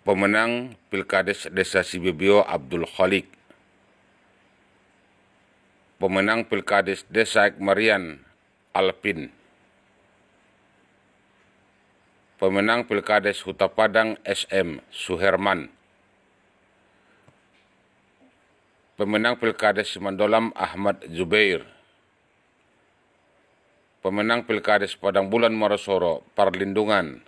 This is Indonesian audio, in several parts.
Pemenang Pilkades Desa Sibibio Abdul Khalik. Pemenang Pilkades Desa Ekmarian Alpin. Pemenang Pilkades Huta Padang SM Suherman. Pemenang Pilkades Simandolam Ahmad Zubair. Pemenang Pilkades Padang Bulan Morosoro Parlindungan.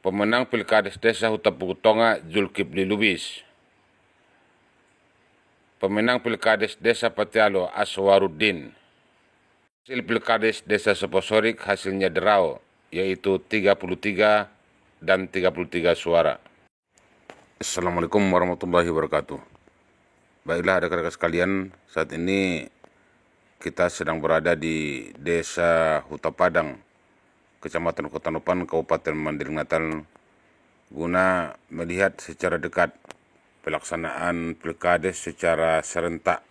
Pemenang Pilkades Desa Huta Pukutonga Zulkifli Lubis. Pemenang Pilkades Desa Patialo Aswaruddin. Hasil Pilkades Desa Seposorik hasilnya derau, yaitu 33 dan 33 suara. Assalamualaikum warahmatullahi wabarakatuh. Baiklah rekan-rekan sekalian, saat ini kita sedang berada di Desa Huta Padang, Kecamatan Kota Nopan, Kabupaten Mandailing Natal, guna melihat secara dekat pelaksanaan pilkades secara serentak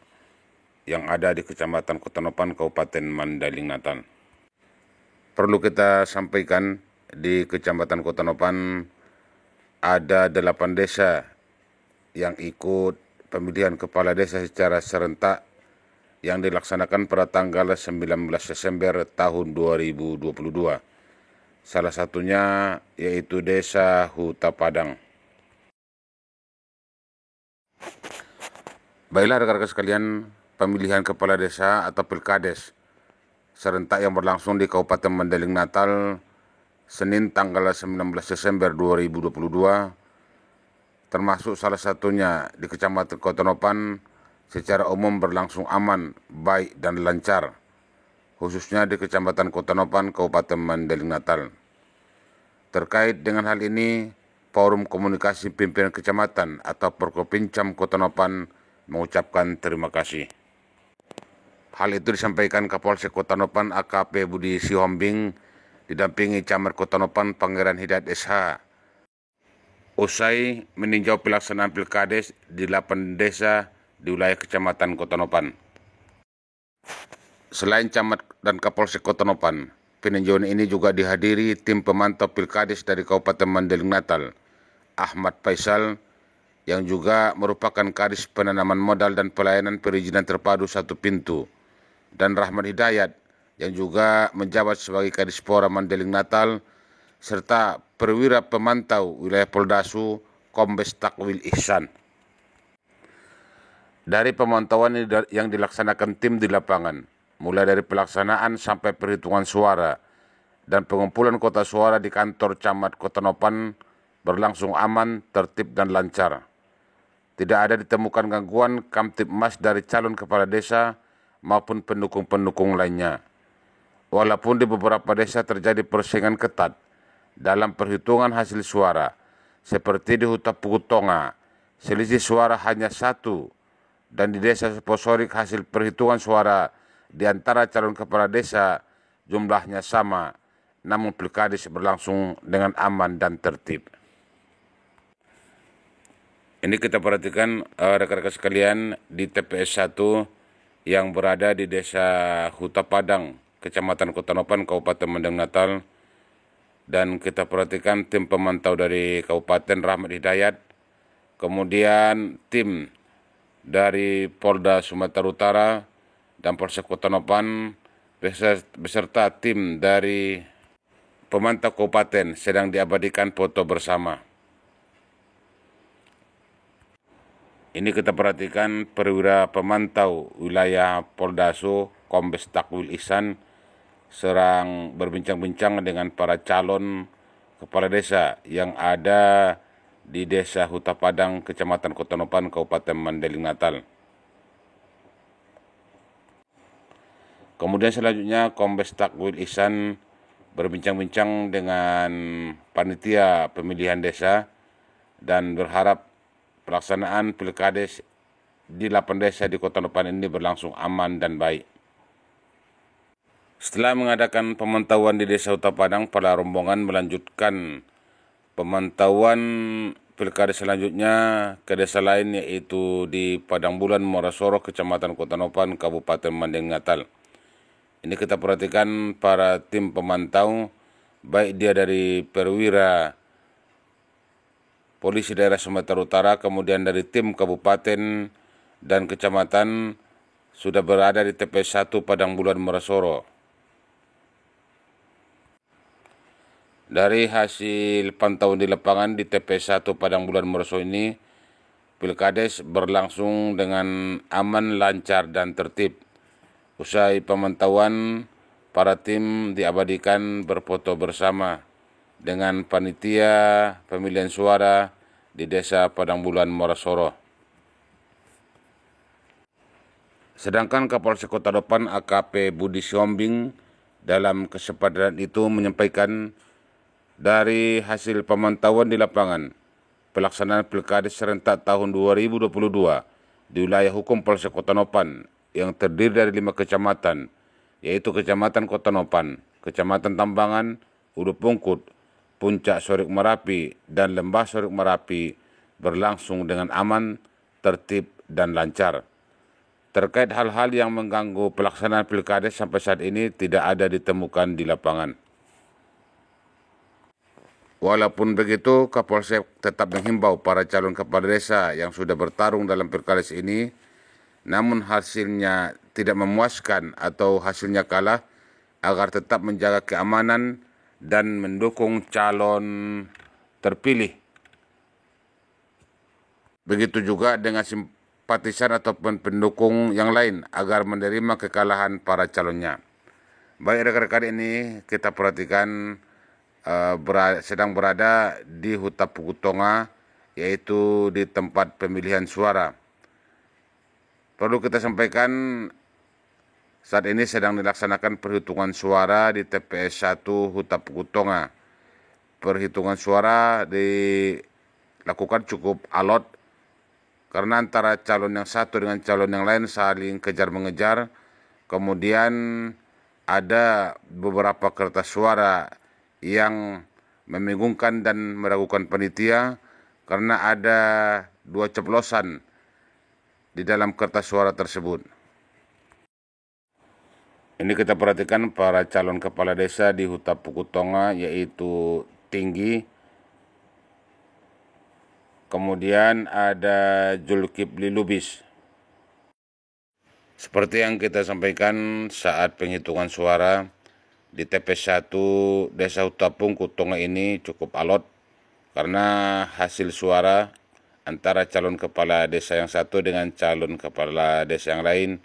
yang ada di Kecamatan Kota Nopan, Kabupaten Mandailing Natal. Perlu kita sampaikan, di Kecamatan Kota Nopan ada 8 desa yang ikut pemilihan kepala desa secara serentak yang dilaksanakan pada tanggal 19 Desember tahun 2022. Salah satunya yaitu Desa Huta Padang. Baiklah rekan-rekan sekalian, pemilihan kepala desa atau pilkades serentak yang berlangsung di Kabupaten Mandailing Natal Senin tanggal 19 Desember 2022, termasuk salah satunya di Kecamatan Kota Nopan, secara umum berlangsung aman, baik dan lancar, khususnya di Kecamatan Kota Nopan, Kabupaten Mandailing Natal. Terkait dengan hal ini, Forum Komunikasi Pimpinan Kecamatan atau Porkopincam Kota Nopan mengucapkan terima kasih. Hal itu disampaikan Kapolsek Kota Nopan AKP Budi Sihombing didampingi Camat Kota Nopan Pangeran Hidayat SH usai meninjau pelaksanaan pilkades di 8 desa di wilayah Kecamatan Kota Nopan. Selain Camat dan Kapolsek Kota Nopan, peninjauan ini juga dihadiri tim pemantau pilkades dari Kabupaten Mandailing Natal, Ahmad Faisal, yang juga merupakan Kadis Penanaman Modal dan Pelayanan Perizinan Terpadu Satu Pintu, dan Rahmat Hidayat, yang juga menjabat sebagai Kadispora Mandailing Natal, serta perwira pemantau wilayah Poldasu Kombes Takwil Ihsan. Dari pemantauan yang dilaksanakan tim di lapangan, mulai dari pelaksanaan sampai perhitungan suara dan pengumpulan kota suara di kantor Camat Kota Nopan berlangsung aman, tertib dan lancar. Tidak ada ditemukan gangguan kamtipmas dari calon kepala desa maupun pendukung-pendukung lainnya. Walaupun di beberapa desa terjadi persaingan ketat dalam perhitungan hasil suara, seperti di Huta Pukutonga, selisih suara hanya 1, dan di Desa Seposorik hasil perhitungan suara di antara calon kepala desa jumlahnya sama, namun pilkades berlangsung dengan aman dan tertib. Ini kita perhatikan rekan-rekan sekalian di TPS 1 yang berada di Desa Huta Padang, Kecamatan Kota Nopan, Kabupaten Mandailing Natal, dan kita perhatikan tim pemantau dari Kabupaten Rahmat Hidayat, kemudian tim dari Polda Sumatera Utara dan Polsek Kota Nopan beserta tim dari pemantau kabupaten sedang diabadikan foto bersama. Ini kita perhatikan perwira pemantau wilayah Poldasu Kombes Takwil Ihsan sedang berbincang-bincang dengan para calon kepala desa yang ada di Desa Huta Padang, Kecamatan Kota Nopan, Kabupaten Mandailing Natal. Kemudian selanjutnya Kombes Takwil Ihsan berbincang-bincang dengan panitia pemilihan desa dan berharap pelaksanaan pilkades di 8 desa di Kota Nopan ini berlangsung aman dan baik. Setelah mengadakan pemantauan di Desa Huta Padang, para rombongan melanjutkan pemantauan pilkades selanjutnya ke desa lain, yaitu di Padang Bulan Morosoro, Kecamatan Kota Nopan, Kabupaten Mandailing Natal. Ini kita perhatikan para tim pemantau, baik dia dari perwira Polisi daerah Sumatera Utara, kemudian dari tim kabupaten dan kecamatan sudah berada di TPS 1 Padang Bulan Morosoro. Dari hasil pantauan di lapangan di TPS 1 Padang Bulan Morosoro ini, Pilkades berlangsung dengan aman, lancar, dan tertib. Usai pemantauan, para tim diabadikan berfoto bersama dengan panitia pemilihan suara di Desa Padang Bulan Morosoro. Sedangkan Kapolsek Kota Nopan AKP Budi Siombing dalam kesempatan itu menyampaikan dari hasil pemantauan di lapangan, pelaksanaan Pilkades serentak tahun 2022 di wilayah hukum Polsek Kota Nopan yang terdiri dari 5 kecamatan, yaitu Kecamatan Kota Nopan, Kecamatan Tambangan, Ulu Pungkut, Puncak Sorik Merapi, dan Lembah Sorik Merapi berlangsung dengan aman, tertib, dan lancar. Terkait hal-hal yang mengganggu pelaksanaan Pilkades sampai saat ini tidak ada ditemukan di lapangan. Walaupun begitu, Kapolsek tetap menghimbau para calon kepala desa yang sudah bertarung dalam Pilkades ini, namun hasilnya tidak memuaskan atau hasilnya kalah, agar tetap menjaga keamanan dan mendukung calon terpilih. Begitu juga dengan simpatisan ataupun pendukung yang lain agar menerima kekalahan para calonnya. Baik rekan-rekan, ini kita perhatikan sedang berada di Huta Pukutonga, yaitu di tempat pemilihan suara. Perlu kita sampaikan, saat ini sedang dilaksanakan perhitungan suara di TPS 1 Huta Pukutonga. Perhitungan suara dilakukan cukup alot karena antara calon yang satu dengan calon yang lain saling kejar-mengejar. Kemudian ada beberapa kertas suara yang membingungkan dan meragukan panitia karena ada 2 ceplosan di dalam kertas suara tersebut. Ini kita perhatikan para calon kepala desa di Huta Pukutonga, yaitu Tinggi, kemudian ada Zulkifli Lubis. Seperti yang kita sampaikan saat penghitungan suara di TPS 1 Desa Huta Pukutonga ini cukup alot karena hasil suara antara calon kepala desa yang satu dengan calon kepala desa yang lain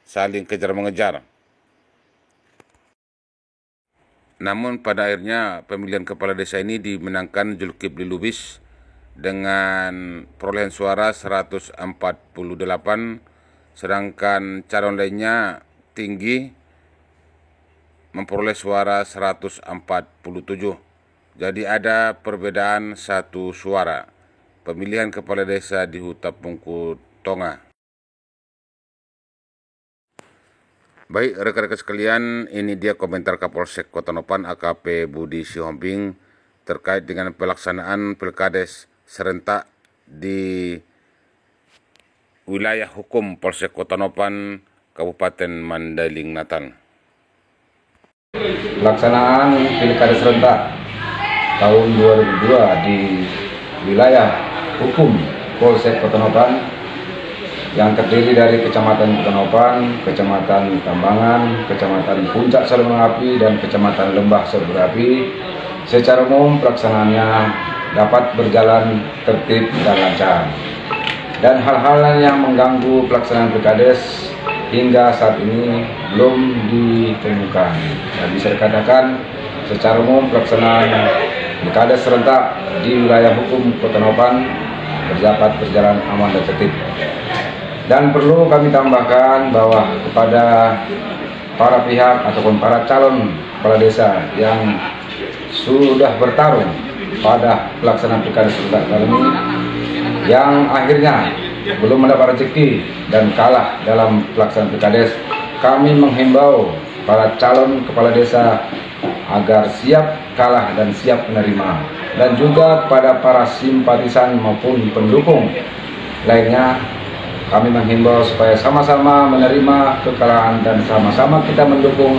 saling kejar-mengejar. Namun pada akhirnya pemilihan kepala desa ini dimenangkan Zulkifli Lubis dengan perolehan suara 148, sedangkan calon lainnya Tinggi memperoleh suara 147. Jadi ada perbedaan 1 suara pemilihan kepala desa di Huta Pukutonga. Baik rekan-rekan sekalian, ini dia komentar Kapolsek Kota Nopan AKP Budi Siombing terkait dengan pelaksanaan Pilkades serentak di wilayah hukum Polsek Kota Nopan, Kabupaten Mandailing Natal. Pelaksanaan Pilkades serentak tahun 2002 di wilayah hukum Polsek Kota Nopan yang terdiri dari Kecamatan Kota Nopan, Kecamatan Tambangan, Kecamatan Puncak Sorik Merapi, dan Kecamatan Lembah Sorik Merapi. Secara umum pelaksanaannya dapat berjalan tertib dan lancar. Dan hal-hal yang mengganggu pelaksanaan Pilkades hingga saat ini belum ditemukan. Dan bisa dikatakan secara umum pelaksanaan Pilkades serentak di wilayah hukum Kota Nopan dapat berjalan aman dan tertib. Dan perlu kami tambahkan bahwa kepada para pihak ataupun para calon kepala desa yang sudah bertarung pada pelaksanaan Pilkades serentak kali ini, yang akhirnya belum mendapat rezeki dan kalah dalam pelaksanaan Pilkades, kami menghimbau para calon kepala desa agar siap kalah dan siap menerima. Dan juga kepada para simpatisan maupun pendukung lainnya, kami menghimbau supaya sama-sama menerima kekalahan dan sama-sama kita mendukung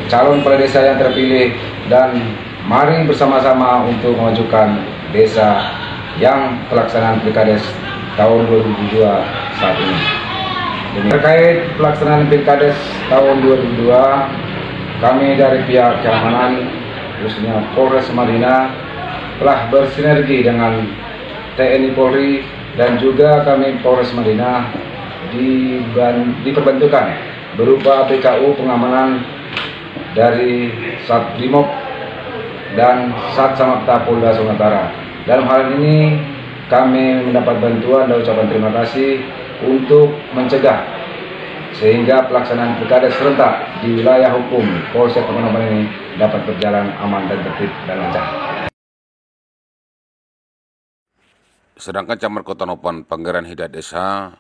calon kepala desa yang terpilih, dan mari bersama-sama untuk memajukan desa yang pelaksanaan Pilkades tahun 2002 saat ini. Terkait pelaksanaan Pilkades tahun 2002, kami dari pihak keamanan, khususnya Polres Madinah, telah bersinergi dengan TNI Polri dan juga kami Polres Madinah diperbantukan berupa BKU pengamanan dari Sat Brimob dan Sat Samapta Polda Sumatera Utara. Dalam hal ini kami mendapat bantuan dan ucapan terima kasih untuk mencegah sehingga pelaksanaan Pilkades serentak di wilayah hukum Polsek Pekonopan ini dapat berjalan aman dan tertib dan lancar. Sedangkan Camat Kota Nopan Pangeran Hidayat Esa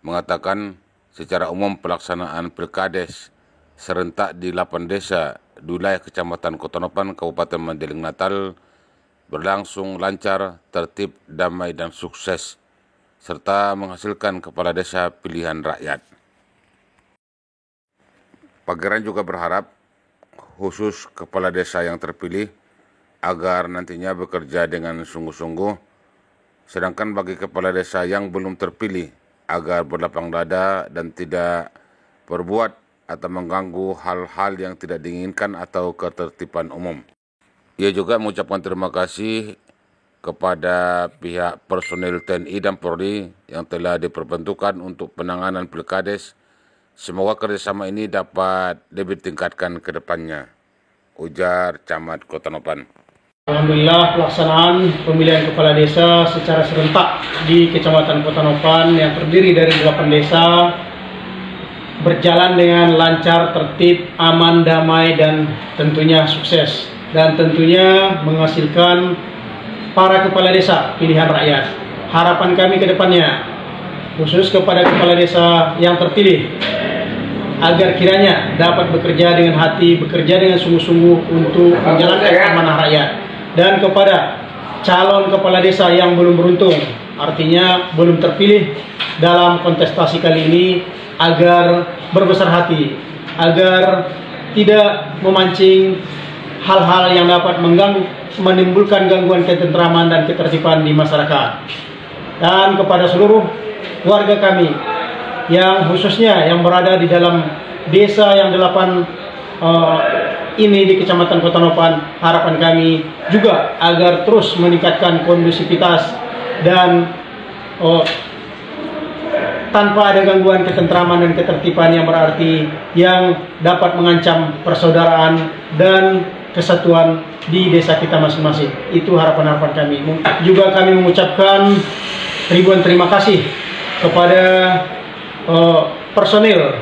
mengatakan secara umum pelaksanaan Pilkades serentak di 8 desa di wilayah Kecamatan Kota Nopan, Kabupaten Mandailing Natal berlangsung lancar, tertib, damai, dan sukses, serta menghasilkan kepala desa pilihan rakyat. Pangeran juga berharap khusus kepala desa yang terpilih agar nantinya bekerja dengan sungguh-sungguh, sedangkan bagi kepala desa yang belum terpilih agar berlapang dada dan tidak berbuat atau mengganggu hal-hal yang tidak diinginkan atau ketertiban umum. Ia juga mengucapkan terima kasih kepada pihak personil TNI dan Polri yang telah diperbantukan untuk penanganan Pilkades. Semoga kerjasama ini dapat lebih ditingkatkan ke depannya, ujar Camat Kota Nopan. Alhamdulillah, pelaksanaan pemilihan kepala desa secara serentak di Kecamatan Kota Nopan yang terdiri dari 8 desa berjalan dengan lancar, tertib, aman, damai, dan tentunya sukses. Dan tentunya menghasilkan para kepala desa pilihan rakyat. Harapan kami ke depannya, khusus kepada kepala desa yang terpilih, agar kiranya dapat bekerja dengan hati, bekerja dengan sungguh-sungguh untuk menjalankan amanah rakyat. Dan kepada calon kepala desa yang belum beruntung, artinya belum terpilih dalam kontestasi kali ini, agar berbesar hati, agar tidak memancing hal-hal yang dapat menimbulkan gangguan ketentraman dan ketertiban di masyarakat. Dan kepada seluruh warga kami yang khususnya yang berada di dalam desa yang 8 ini di Kecamatan Kota Nopan, harapan kami juga agar terus meningkatkan kondusivitas dan tanpa ada gangguan ketentraman dan ketertiban yang berarti yang dapat mengancam persaudaraan dan kesatuan di desa kita masing-masing. Itu harapan-harapan kami. Juga kami mengucapkan ribuan terima kasih kepada personil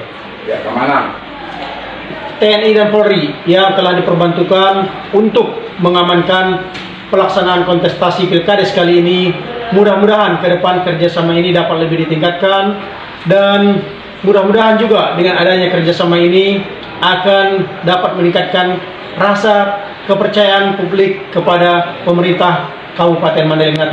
TNI dan Polri yang telah diperbantukan untuk mengamankan pelaksanaan kontestasi Pilkades kali ini. Mudah-mudahan ke depan kerjasama ini dapat lebih ditingkatkan, dan mudah-mudahan juga dengan adanya kerjasama ini akan dapat meningkatkan rasa kepercayaan publik kepada pemerintah Kabupaten Mandailing Natal.